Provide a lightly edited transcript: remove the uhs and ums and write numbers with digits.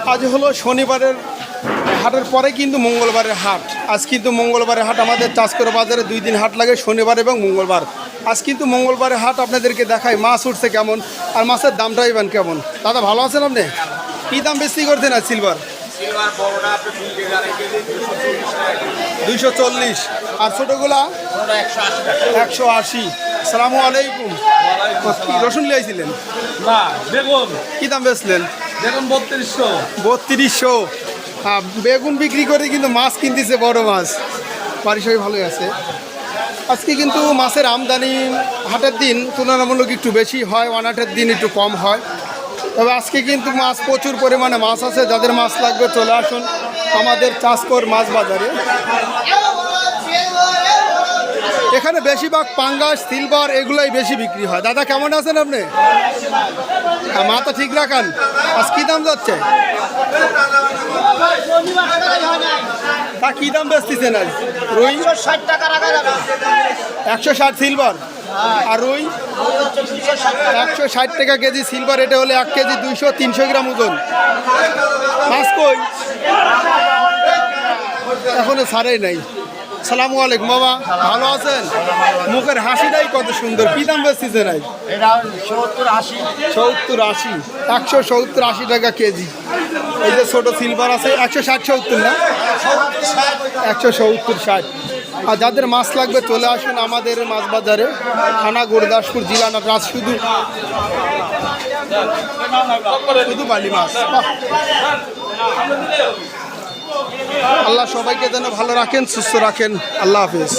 আজ হলো শনিবারের হাটের পরে কিন্তু মঙ্গলবারের হাট। আজ কিন্তু মঙ্গলবারের হাট, আমাদের চাষকরা বাজারে 2 দিন হাট লাগে, শনিবার এবং মঙ্গলবার। আজ কিন্তু মঙ্গলবারের হাট আপনাদেরকে দেখাই মাছ উঠছে কেমন আর মাছের দামটা ইবেন কেমন। দাদা ভালো আছেন আপনি? কী দাম বেশি করছেন আজ সিলভার? 240 আর ছোটোগুলা 180। আসসালামু আলাইকুম। রসুন লিয়েছিলেন না বেগুন কী দাম বেচলেন? বেগুন 3200। হ্যাঁ, বেগুন বিক্রি করে কিন্তু মাছ কিনতেছে, বড় মাছ। বাড়ির সবাই ভালোই আছে। আজকে কিন্তু মাছের আমদানি হাটের দিন তুলনামূলক একটু বেশি হয়, হাটের দিন একটু কম হয়। তবে আজকে কিন্তু মাছ প্রচুর পরিমাণে মাছ আছে। যাদের মাছ লাগবে চলে আসুন আমাদের চাষকর মাছ বাজারে। এখানে বেশিরভাগ পাঙ্গাস, সিলভার এগুলোই বেশি বিক্রি হয়। দাদা কেমন আছেন আপনি? মাথা ঠিক রাখান। আজ কী দাম যাচ্ছে? তা কী দাম বেচতেছেন আজ? রুই 60 টাকা রাখা যাবে। 160 সিলভার আর রুই 160 টাকা কেজি সিলভার। এটা হলে 1 কেজি 200-300 গ্রাম ওজন। মাছ কই এখনো ছাড়াই নাই। সালামু আলাইকুম বাবা, ভালো আছেন? মুখের হাসিটাই কত সুন্দর। কী দাম বেচতেছেন আজ? 70-80। 70-80, 170-80 টাকা কেজি। এই যে ছোটো সিলভার আছে 160-70 না, 170-60। আর যাদের মাছ লাগবে চলে আসুন আমাদের মাছ বাজারে, থানা গুরদাসপুর, জেলা নাটরাজ। শুধু বালি মাছ। আল্লাহ সবাইকে যেন ভালো রাখেন, সুস্থ রাখেন। আল্লাহ হাফিজ।